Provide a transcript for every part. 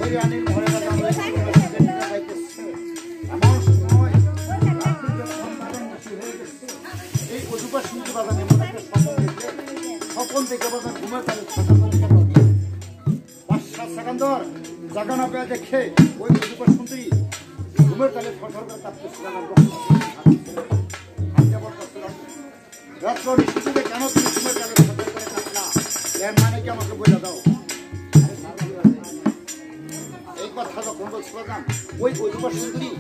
ওই রানীর ঘরে এমন সময় এই অজুপা শুনতে বাজান এমন একটা স্বপন থেকে বাজান ঘুমের তালে বাদশাহ সেকান্দর জাগানো পেয়ে দেখে ওই অজুপা সুন্দরী ঘুমের তালে ফসল করে কাঁপতেছিলাম কেন তুমি ঘুমের তালে ফসল করে কাঁপলা এর মানে কি আমাকে বলে দাও এই কথা যখন বলছিলাম ওই অজুপা সুন্দরী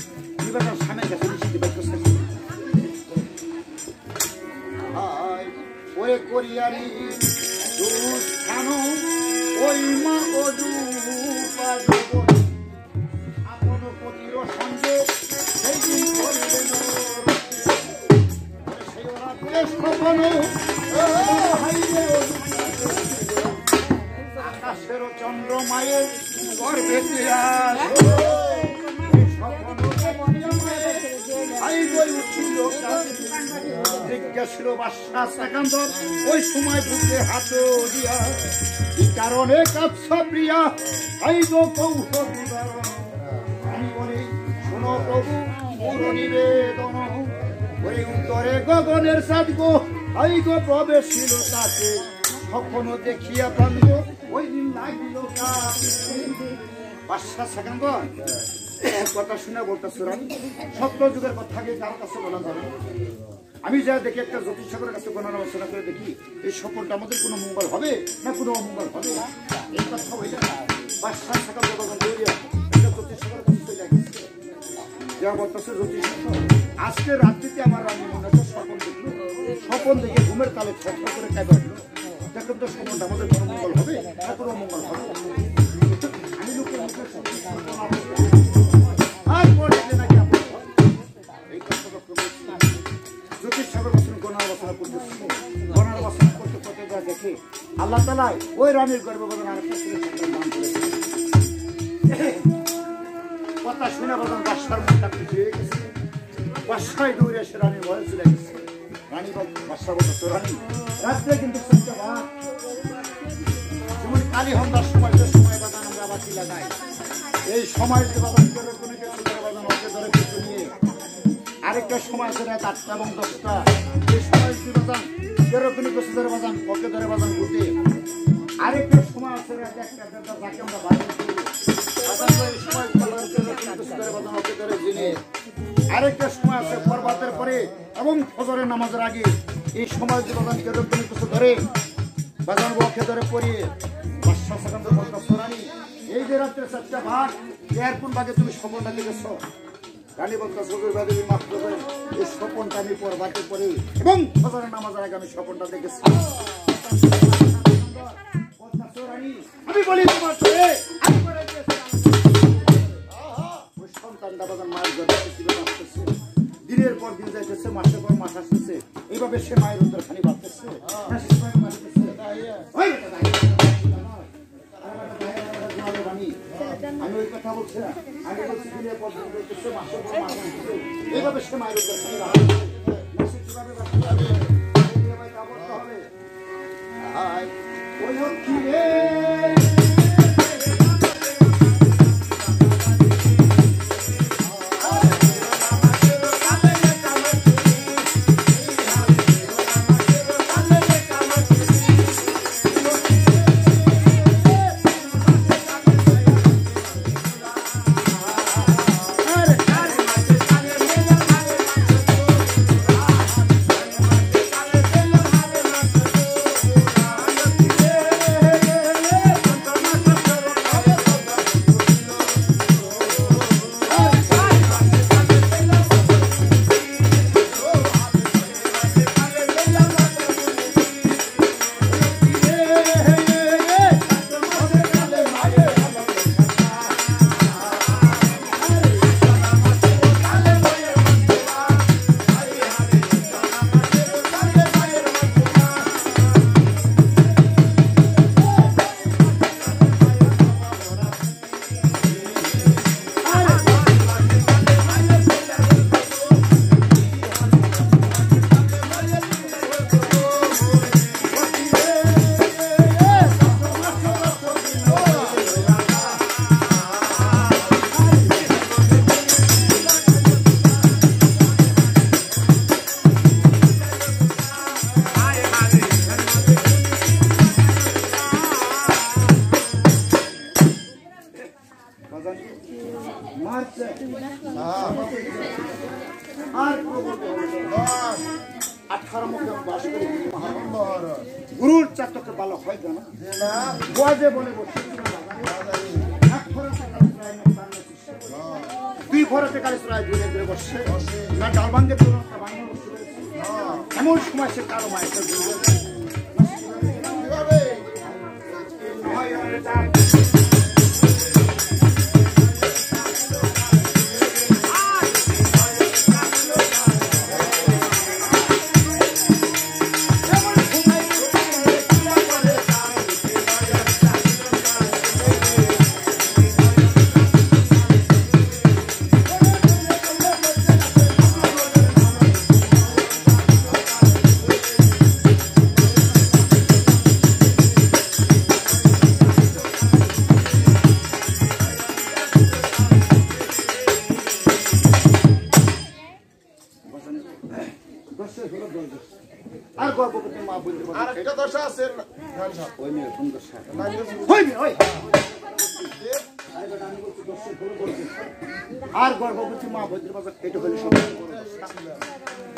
বিবাহের স্বামীর কাছে নিশ্চিত পাইতেছে ওই করিয়ারি ওই মা অজুপা আপন পতির সঙ্গে সেই দিন করিলেন সেই ওরা স্বপন আকাশের চন্দ্রমায়ের গর্ভে ছিল বাদশাহ সেকান্দর ওই সময় বুকে হাত দিয়া কি কারণে কাঁপছা প্রিয়া আই গো কৌশল আমি বলি শোনো প্রভু পুর নিবেদন ওই উত্তরে গগনের চাঁদ গো আই গো প্রবেশিল তাকে কখনো দেখিয়া প্রান্ত ওই দিন লাগিল বাদশাহ সেকান্দর কথা শুনে বলতেছে সত্য যুগের কথাকে কার কাছে বলা যাবে আমি যা দেখি একটা জ্যোতিষ ঠাকুরের কাছে গণনা আলোচনা করে দেখি এই স্বপ্নটা আমাদের কোনো মঙ্গল হবে না কোনো অমঙ্গল হবে এই কথা হইলে বাদশাহ সেকান্দর জ্যোতিষ ঠাকুরের কাছে চলে গেছে যা বলতেছে জ্যোতিষ আজকে রাত্রিতে আমার রানী মনে হচ্ছে স্বপ্ন দেখে ঘুমের তালে ছটফট করে কাঁপে উঠলো দেখুন তো স্বপ্নটা আমাদের কোনো মঙ্গল হবে না কোনো অমঙ্গল হবে আমি লোকের আল্লাহ তাআলা ওই রানীর গর্ভবতী আরেকটা ছেলে সন্তান দান করেছে কথা শুনে বাজান বাদশার মনটা খুশি হয়ে গেছে বাদশায় দৌড়ে এসে রানীর ভয়ে চলে গেছে রানী বাদশা বলতো রানী রাত্রে কিন্তু শুনতে ভাত যেমন কালী হন্দার সময় যে সময় বাজান আমরা আবার চিলা যাই এই সময় যে বাজান করে কোনো কিছু করে বাজান ওকে ধরে কিছু নিয়ে আরেকটা সময় আছে রাত 8টা এবং 10টা এই সময় যে বাজান যেরকমই কিছু ধরে বাজান ওকে ধরে বাজান ঘুরতে আরেকটা সময় আছে রাত 1টা যাকে আমরা বাইরে বাজান এই সময় কিছু ধরে বাজান ওকে ধরে জেনে আরেকটা সময় আছে পরবাতের পরে এবং ফজরের নামাজের আগে এই সময় যে বাজান যেরকমই কিছু ধরে বাজান ওকে ধরে পড়িয়ে বাদশাহ সেকান্দর বলতেছে রানী এই যে রাত্রে 4টা ভাগ এর কোন ভাগে তুমি স্বপ্নটা দেখেছো রানী বলতে সজুর বাদী মাফ করবেন এই স্বপ্নটা আমি পরবাতে পড়ি এবং ফজরের নামাজের আগে আমি স্বপ্নটা দেখেছি আমি বলি তোমার ওই সন্তানটা বাজার মায়ের গর্ভে দিনের পর দিন যাইতেছে মাসের পর মাস আসতেছে এইভাবে সে মায়ের উত্তর খানি ভাবতেছে আমি ওই কথা বলছি না আমি বলছি দিনের পর দিন যাইতেছে মাসের পর মাস আসতেছে এইভাবে সে মায়ের উত্তর খানি ভাবতেছে 18 মুখে বাস করে মহারাজ গুরুর চাতকে ভালো হয় জানো বাজে বলে বসে দুই ঘরেতে কালে চড়াই দূরে দূরে বসে না ডাল ভাঙ্গে তো এমন সময় সে কালো মায়ের আর গর্ভবতী মা বলতে আর একটা দশা আছে ওই মেয়ে সুন্দর আর গর্ভবতী মা বৈদ্য বাজার এটা হলে সব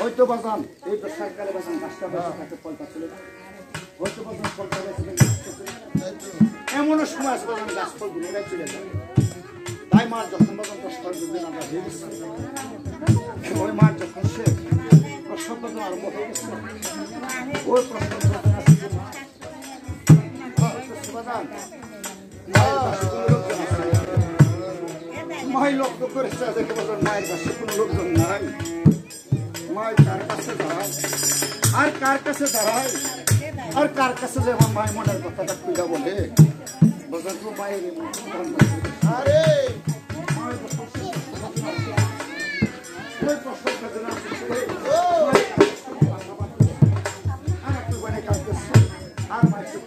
ওই তো বাজান এই তো সরকারে বাজান 5টা পয়সা থাকে ফলটা চলে ওই তো বাজান ফলটা এমনও সময় আছে বাজান গাছ ফল গুলো চলে যায় তাই মার যখন বাজান 10 ফল দিন আমরা দিয়ে দিচ্ছি ওই মার যখন সে প্রসব বাজান আরম্ভ হয়ে গেছে ওই প্রসব বাজান মাই লক্ষ্য করেছে দেখে বছর মায়ের কাছে কোনো লোকজন নাই মায় কার কাছে দাঁড়ায় আর কার কাছে দাঁড়ায় আর কার কাছে যে আমার মায়ের মনের কথাটা খুঁজা বলে বছর তো মায়ের আরে আর মায়ের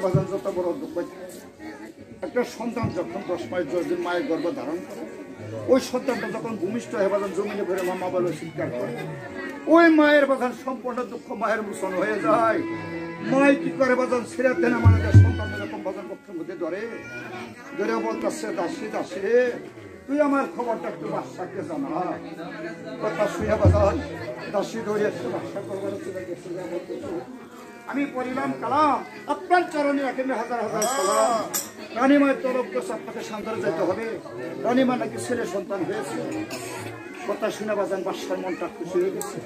বাজান যত বড় দুঃখ একটা সন্তান যখন 10 মাস 10 দিন মায়ের গর্ভ ধারণ করে ওই সন্তানটা যখন ভূমিষ্ঠ হয়ে বাজান জমিনে ভরে মামা বলে চিৎকার করে ওই মায়ের বাজান সম্পূর্ণ দুঃখ মায়ের মোচন হয়ে যায়। মায় কি করে বাজান ছেড়ে দেন আমাদের সন্তান যখন বাজান পক্ষের মধ্যে ধরে বলতেছে দাসী দাসী রে তুই আমার খবরটা একটু বাদশাকে জানা। কথা শুনে বাজান দাসী ধরে একটু বাদশা করবার আমি পড়িলাম কালাম আপনার চরণে এখানে হাজার হাজার সালাম। রানীমায়ের তরফ তো আপনাকে সান্ত্বনা যেতে হবে। রানীমা নাকি ছেলে সন্তান হয়েছে। কথা শুনে বাজান বাদশার মনটা খুশি হয়ে গেছে।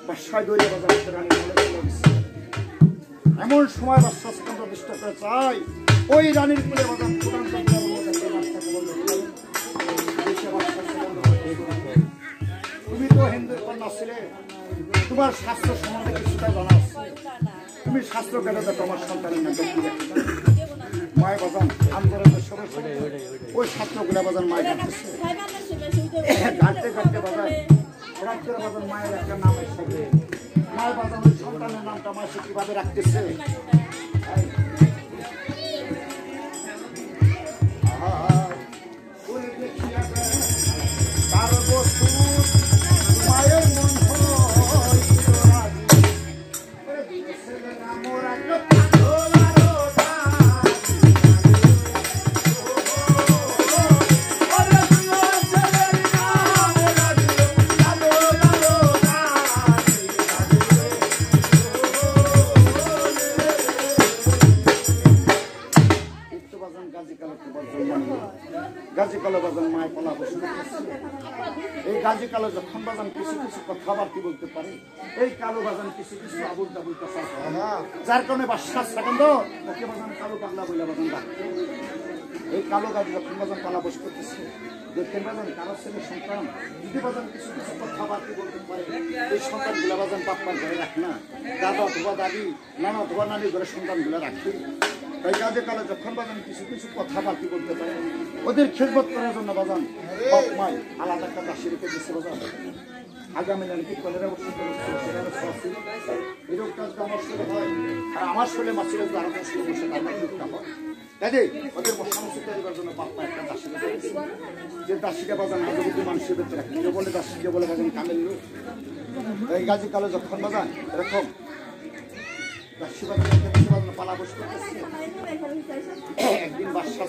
বাদশায় দৌড়ে বাজান রানী বলে চলে গেছে। এমন সময় বাদশা স্কন্ধ দৃষ্ট করে চাই ওই রানীর কুলে বাজান পুরান তুমি তো হিন্দুর কন্যা ছিলে, তোমার শাস্ত্র সম্বন্ধে কিছুটা জানা আছে। তুমি শাস্ত্র গেলে তো তোমার সন্তানের নাম মায়ের বাজান আন্দোলনের সময় ওই শাস্ত্রগুলা বাজান মায়ের ডাকতেছে। ঘাটতে ঘাটতে বাজান হঠাৎ করে বাজান মায়ের একটা নাম এসে মায়ের বাজান ওই সন্তানের নামটা মায়ের সে কিভাবে রাখতেছে। মায়ের মন গাজী কালো বাজান মায় পলা বসে এই গাজী কালো যখন বাজান কিছু কিছু কথাবার্তা বলতে পারে এই কালো বাজান কিছু কিছু আবুল তাবুল কথা যার কারণে বাদশা সেকেন্ড ওকে বাজান কালো পাগলা বলে বাজান ডাকতো। এই কালো গাজী যখন বাজান পালা বসে করতেছে দেখতেন বাজান কারো ছেলে সন্তান যদি বাজান কিছু কিছু কথাবার্তা বলতে পারে এই সন্তানগুলা বাজান বাপ্পার ঘরে রাখে না, দাদা অথবা দাদি নানা অথবা নানি ঘরে সন্তানগুলা রাখে। তাই গাজী কালো যখন বাজান কিছু কিছু কথাবার্তা বলতে পারে ওদের খেদমত করার জন্য বাজান বাপ মাই আলাদা একটা দাসী রেখে দিচ্ছে বাজান। আগামী নাকি কলেরা এই রোগটা আমার শরীরে হয় আর আমার শরীরে মাছের আরো শরীরে বসে আমার রোগটা হয়। তাই ওদের সমস্যা তৈরিবার জন্য বাপ মা একটা দাসী রেখে দিচ্ছে। যে দাসীটা বাজান আগে যদি মানুষের ভেতরে রাখে কেউ বলে দাসীকে বলে বাজান কামের লোক। এই গাজী কালো যখন বাজান এরকম দাসী বাজান পালা বসে করতেছে একদিন বাদশা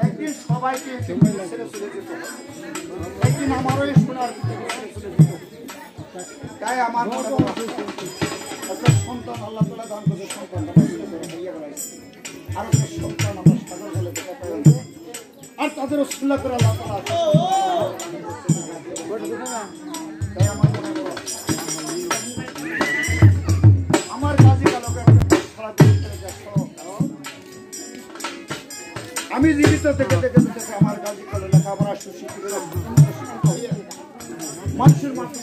একদিন সবাইকে ছেড়ে চলে যেত, একদিন আমারও শোনার তাই আমার একটা সন্তান আল্লাহ তাআলা দান করে সন্তান আর একটা সন্তান আমার সাগর বলে আর তাদের উল্লাহ করে আল্লাহ তাআলা তাই আমার মনে হয় আমার গাজী কালোকে আমি জীবিত থেকে দেখে দেখে আমার গাজী কালো লেখাপড়া সুশিক্ষিত মানুষের মতো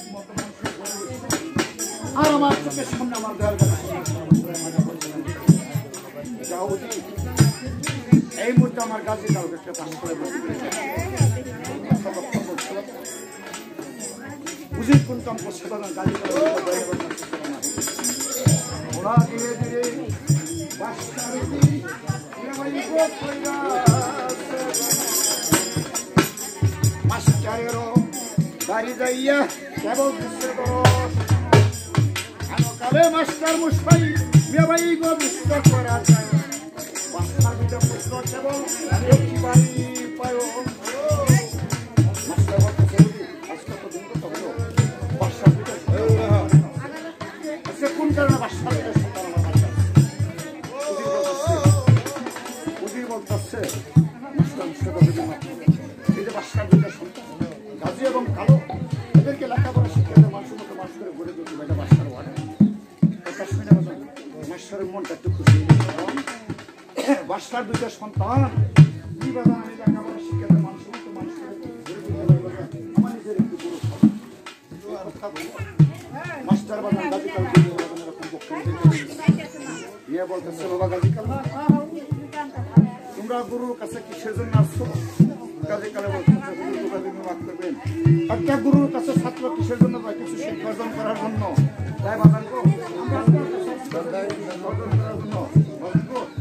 আর আমার চোখের সামনে আমার দেওয়ার এই মুহূর্তে আমার গাজী কালোকে একটা পাশ করে বুঝির কোন কাম করছে গাজী কালো ওরা ধীরে ধীরে মাস্টারেরও বাড়ি যাইয়া কেবল কালে মাস্টার মুসাই মেবাই গো বিস্ত করা যায় বাচ্চা দুটো পুত্র কেবল একটি বাড়ি পায় মাস্টার আজকে তো দিন তো হলো বাচ্চা দুটো কোন কারণে বাচ্চা দুটো সন্তান আমার বাচ্চা উজির বলতেছে এই যে বাচ্চা দুটো সন্তান গাজী এবং কালো এদেরকে লেখাপড়া শিক্ষা মানুষের মতো মানুষ করে গড়ে তুলতে এটা বাচ্চার ওয়ার্ড এটা শুনে মাস্টারের মনটা একটু খুশি বাচ্চার দুইটা সন্তান কি বাবা আমি লেখাপড়া শিক্ষা মানুষের মতো মানুষ করে গড়ে তুলতে আমার নিজের একটু গুরু মাস্টার বাগান গাজী কাল এরকম বক্তব্য বলতেছে বাবা গাজী কাল তোমরা গুরুর কাছে কিসের জন্য আসছো কাজে কালে বলতেছে মাফ করবেন। একটা গুরুর কাছে ছাত্র কিসের জন্য বা কিছু শিক্ষা অর্জন করার জন্য তাই বাজান গো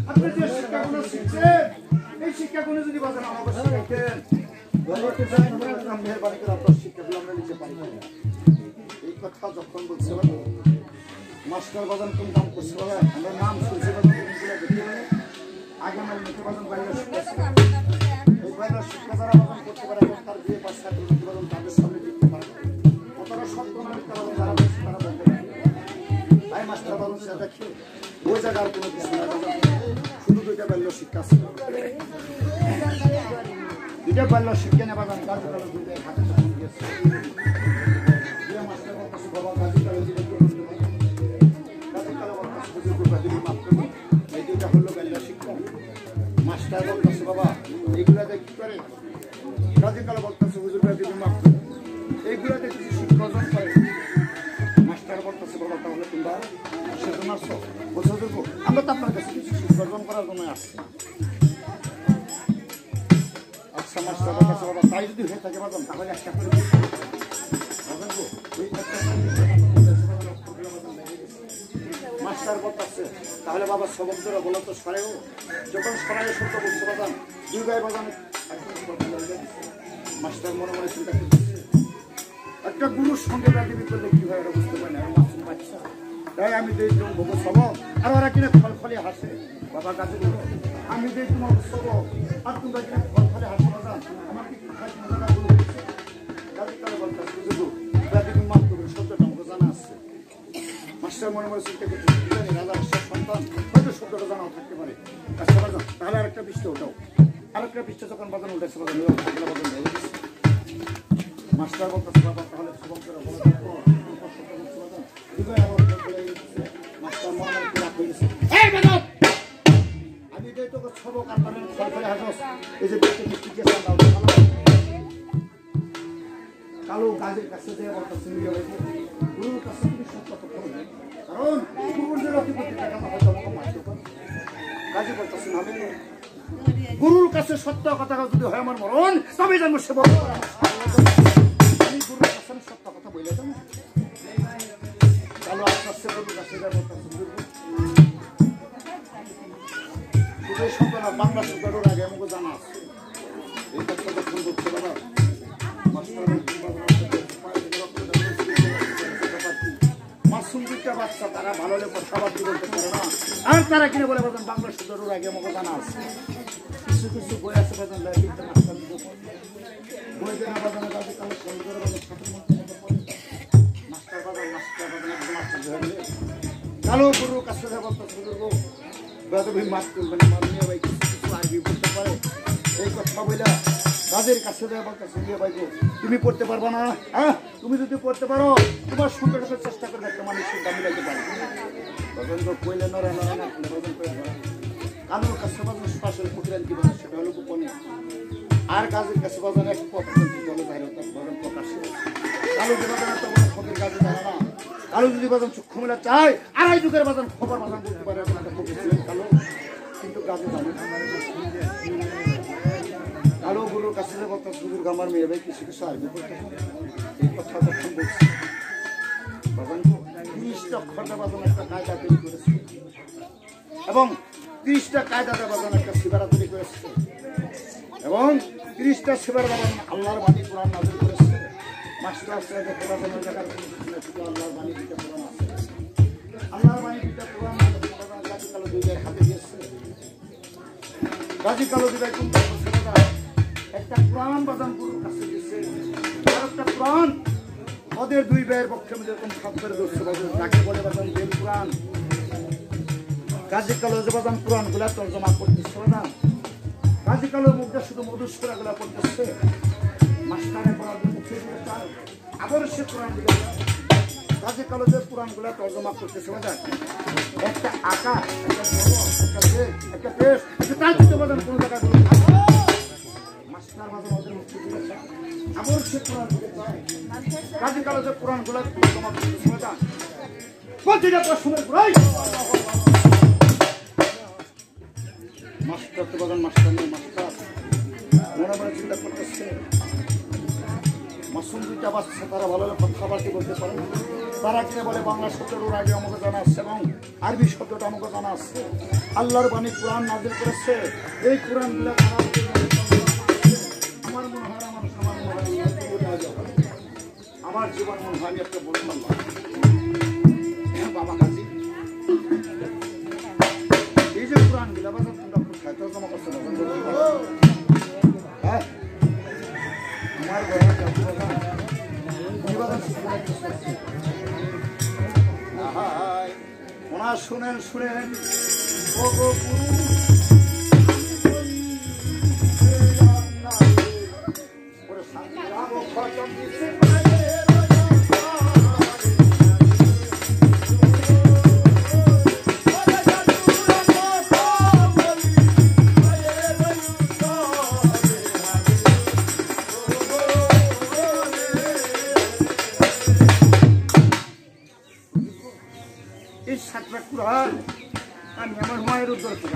আপনি যে শিক্ষাগুলো শিখছেন এই শিক্ষাগুলো যদি বাজান আমাকে শিখাইতেন মেহরবানি করে আপনার শিক্ষাগুলো আমরা নিতে পারি। এই কথা যখন বলছে মাস্টার বাজান কোন কাম করছে আমরা নাম শুনছি আগে মানে নিতে বাজান বাইরে শিখতেছে এই বাইরের শিক্ষা দ্বারা বাজান করতে পারে তার বিয়ে পাশ থাকলে নিতে বাজান তাদের সামনে দিতে পারে কতটা সত্য না মিথ্যা বাজান যারা বলছে তারা বলতে পারে। তাই মাস্টার বাজান সে দেখে ওই জায়গার কোনো কিছু না শুধু দুইটা বাল্য শিক্ষা আছে দুইটা বাল্য শিক্ষা নেই বাজান কার্যকাল দুইটা হাতে তখন গিয়েছে মাস্টার বাজান বাবা কার্যকালে দিলে মাস্টার বলতেছে বাবা এইগুলাতে কি করে কাজীকাল বলতেছে হুজুর ভাই দিবি মাফ করে এইগুলাতে কিছু শিক্ষা অর্জন করে। মাস্টার বলতেছে বাবা তাহলে তোমরা সেজন্য আসছো বলছো দেখো আমরা তো আপনার কাছে কিছু শিক্ষা অর্জন করার জন্য আসছি। আচ্ছা মাস্টার বলতেছে বাবা তাই যদি হয়ে থাকে বাবা তাহলে একটা করে মাস্টার বলতেছে তাহলে বাবা সবক ধরে বলো তো সরেও যখন সরাই সত্য বলতে বাজান দুই গায়ে বাজানে মাস্টার মনে মনে চিন্তা করতেছে একটা গুরুর সঙ্গে রাজনীতি করলে কি হয় এটা বুঝতে পারি না মাসুম বাচ্চা তাই আমি দিই তোমার সবক আর ওরা কিনা ফলফলে হাসে বাবা কাছে আমি দিই তোমার সবক আর তোমরা কিনা ফলফলে হাসে বাজান আমার কি কাজে বলতেছে বুঝবো রাজনীতি মাফ করবে সত্যটা আমাকে জানা আছে। মাস্টার মনে মনে চিন্তা করতে রাজা আসার সন্তান হয়তো শব্দটা জানাও থাকতে পারে তাহলে আরেকটা পৃষ্ঠ ওটাও আরেকটা পৃষ্ঠ যখন বাজানো উঠেছে মাস্টার বলতেছে বাবা তাহলে মাস্টার মনে আমি তোকে সবক আপনাদের সরকারি হাজস এই যে কালো গাছের কাছে যে বলতেছে গুরুর কাছে তুমি সত্য করবে কারণ গুরুর অধিপতি টাকা কাজে বলতেছেন আমি গুরুর কাছে সত্য কথা যদি হয় আমার মরণ তবে জানবো সে বলবো আমি গুরুর কাছে সত্য কথা বলে দেবো কালো আস্তে গুরুর কাছে শুধু শব্দ না বাংলা শব্দটার আগে আমাকে জানা আছে এই কথা যখন বলছে বাবা মাসুম দুইটা বাচ্চা তারা ভালো কথাবার্তা বলতে পারে না আর তারা কিনে বলে বলতেন বাংলা শুদ্ধর আগে আমাকে জানা আছে কিছু কিছু বই আছে বাজান বই দেনা বাজানো কাজে কালে সুন্দর মাস্টার বাজান কালো গুরুর কাছে বলতো বুজুর্গ তুমি মাফ করবেন আমার মেয়ে ভাই কিছু কিছু আরবি বলতে পারে এই কথা বইলা কাজের কাছে বলতেছে ভাই তুমি পড়তে পারবো না হ্যাঁ তুমি যদি পড়তে পারো তোমার সুন্দরটাকে চেষ্টা করে একটা মানুষের দামি লাগতে পারে কইলে নড়া নড়া না কালোর কাছে বাজানো পাশের পুকুরের কি বলে সেটা হলো গোপনে আর কাজের কাছে বাজানো এক পদ্ধতি হলো বাইরে বাজান প্রকাশ্যে কালো যে বাজানো তো খবরের কাজে জানা না কালো যদি বাজান চক্ষু মেলা চায় আড়াই যুগের বাজান খবর বাজান বলতে পারে কালো কিন্তু কাজে জানে কালো গুরুর কাছে বলতে বুজুর্গ আমার মেয়ে ভাই কিছু কিছু আরবি করতে এই কথা যখন বলছি বাজান 30টা অক্ষরটা বাজান একটা কায়দা তৈরি করেছে এবং 30টা কায়দাটা বাজান একটা সিবারা তৈরি করেছে এবং 30টা সিবার বাজান আল্লাহর বাণী কোরআন নাযিল করেছে মাস্টার সাহেব কোরআনের জায়গার শুধু আল্লাহর বাণী দিতে কোরআন আছে আল্লাহর বাণী দিতে কোরআন বাজান গাজী কালো দুই জায়গায় হাতে দিয়েছে গাজী কালো দুই জায়গায় কোনটা একটা কোরআন বাজান গুরুর কাছে দিয়েছে আর একটা কোরআন ওদের দুই ভাইয়ের পক্ষে যেরকম শব্দের দোষে বাজান তাকে বলে বাজান বেল কোরআন গাজী কালো যে বাজান কোরআন গুলা তর্জমা করতেছে না গাজী কালোর মুখটা শুধু মধুসূরা গুলা পড়তেছে মাস্টারে পড়ার মুখে আবার সে কোরআন গুলো গাজী কালো যে কোরআন গুলা তর্জমা করতেছে বাজান একটা আঁকা একটা একটা পেশ তার দিতে বাজান কোন জায়গায় আবার সে কোরআন গাজী কালো যে কোরআন গুলা তর্জমা করতেছে বাজান প্রতিটা প্রশ্নের পুরাই মাস্টার তো বাগান মাস্টার নেই মাস্টার মনে মনে চিন্তা করতেছে কি বলতে পারে? তারা কিনে বলে বাংলা শব্দটার আগে আমাকে জানা আসছে এবং আরবি শব্দটা আমাকে জানা আসছে। আল্লাহর বাণী কোরআন নাযিল করেছে, এই কোরআনগুলো আমার মনে হয় আমার জীবন মনে হয় আমি একটা বললাম বাবা কাজী এই যে কোরআন গুলা বাজার তোমরা কোথায় তো জমা করতে হ্যাঁ আমার ওনা শুনেন শুনেন ও গো আমি আমার মায়ের উদ্ধার করি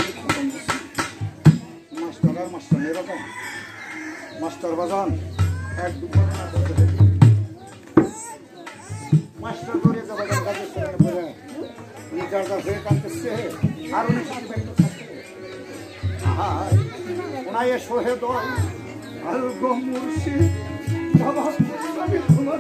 মাস্টার আর মাস্টার এরকম মাস্টার বাজান এক দুপুর মাস্টার ধরে যাবে কাজের সঙ্গে পড়ে নিজের হয়ে কাঁদতেছে আর অনেক ওনায় সোহে দল আর গমুর্শি বাবা আমি তোমার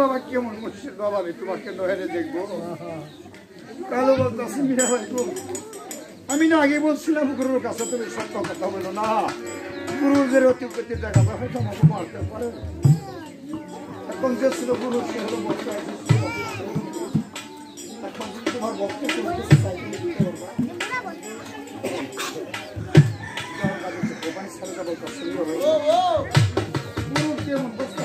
বাবা কেমন মুর্শিদ বাবা আমি তোমাকে নহেরে দেখবো কালো বলতেছি মিয়া ভাই আমি না আগে বলছিলাম গুরুর কাছে তুমি সত্য কথা বলো না গুরুর যে অতিপত্তি দেখাবে হয়তো আমাকে মারতে পারে এখন যে ছিল গুরুর সে হলো বক্তা এখন তোমার বক্তব্য দিতে কেমন বক্তা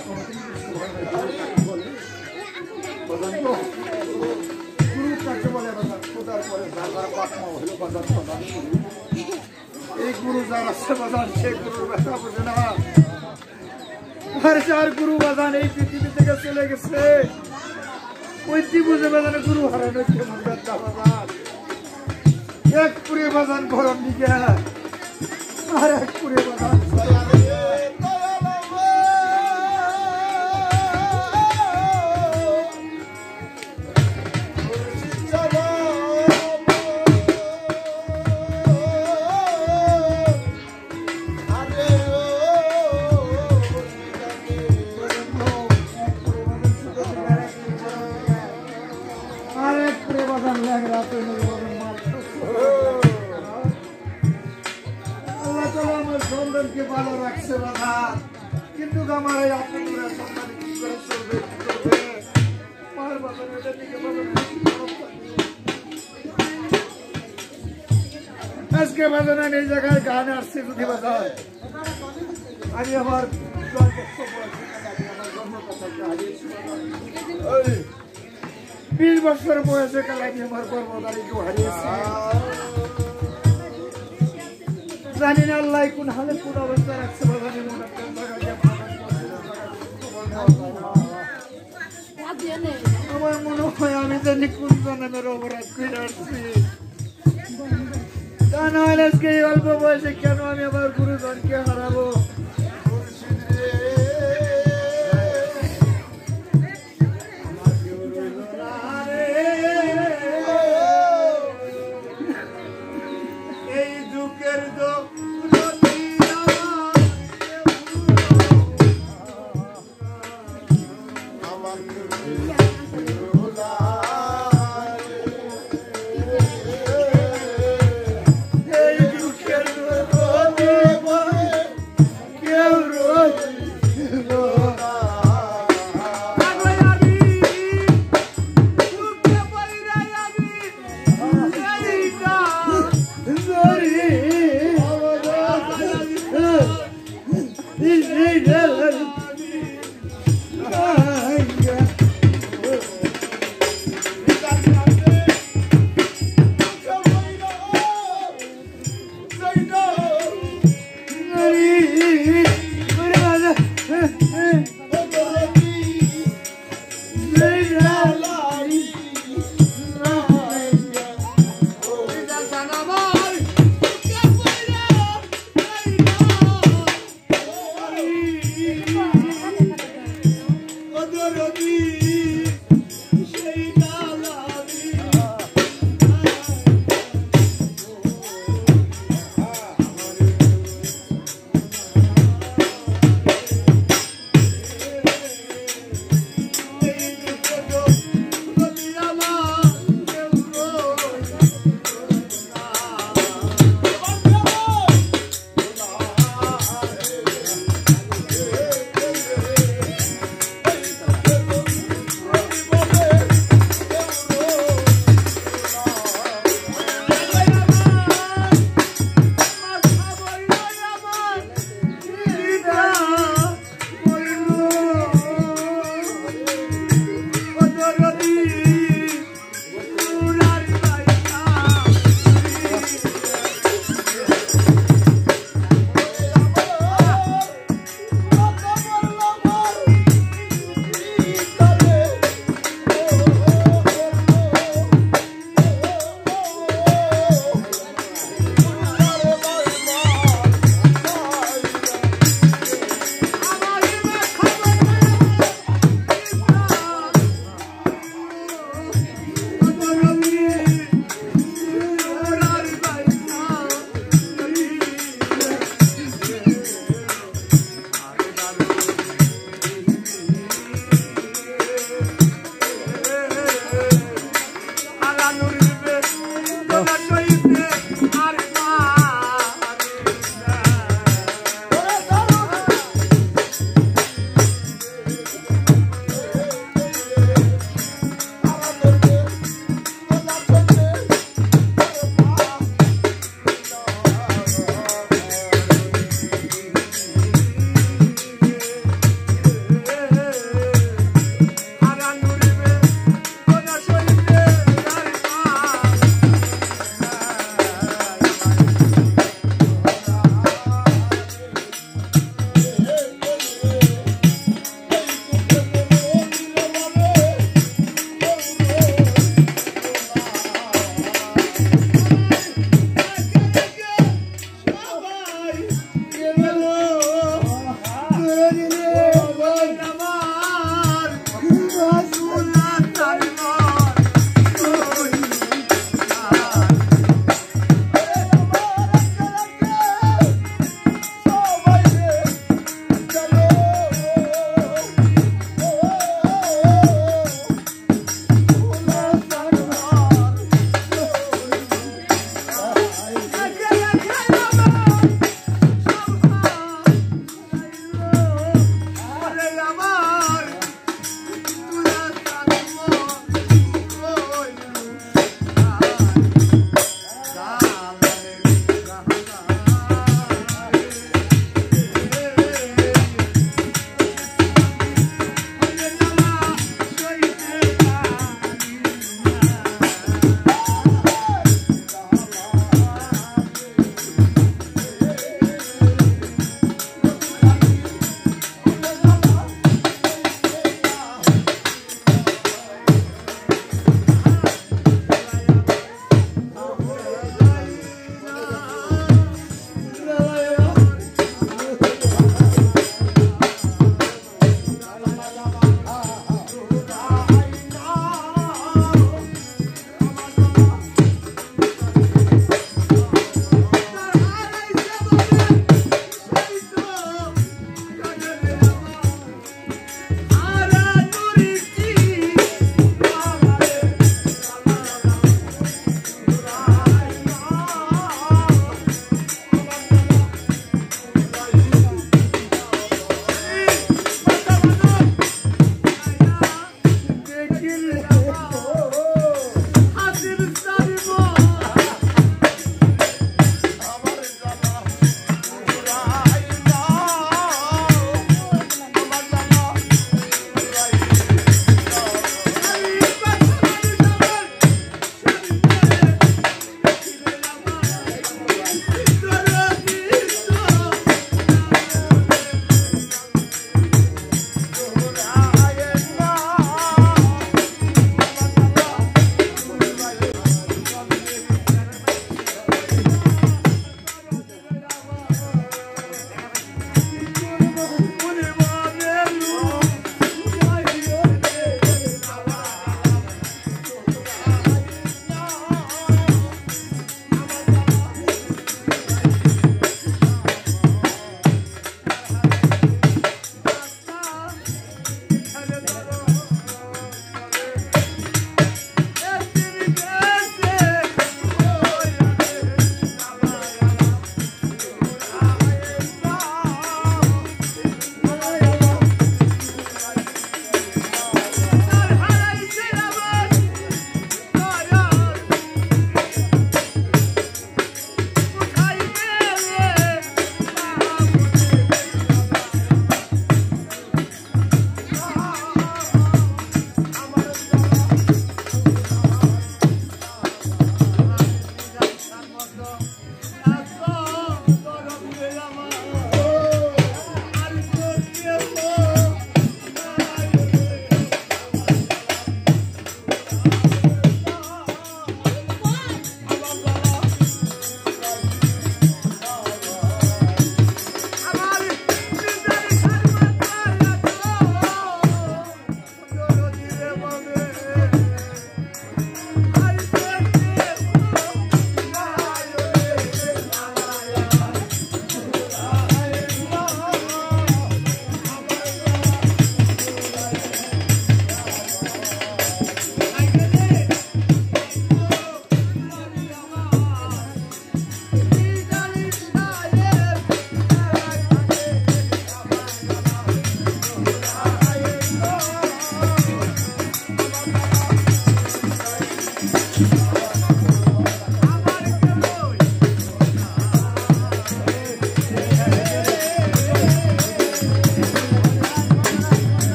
এই গুরু যার আছে বাজান সেই গুরুর ব্যথা বোঝে না আর যার গুরু বাজান এই পৃথিবী থেকে চলে গেছে ওইটি বুঝে বাজানে গুরু হারানো কেমন ব্যথা বাজান এক পুরে বাজান গরম দিকে আর এক পুরে বাজান আল্লাহ তাআলা আমার সন্তানকে ভালো রাখছে বাবা কিন্তু আমার এই আপনার সন্তান কি করে চলবে মার বাবার এটা দিকে আজকে বাজান আমি এই জায়গায় গান আসছি যদি বাজার আমি আমার হারিয়েছি 20 বছর বয়সে কাল আমি আমার কর্মদারিকে হারিয়েছি জানি না আল্লাহ কোন হালে কোন অবস্থা রাখছে আমার মনে হয় আমি জানি কোন জন্মের অপরাধ করে আসছি তা না হলে আজকে এই অল্প বয়সে কেন আমি আমার গুরুজনকে হারাবো রে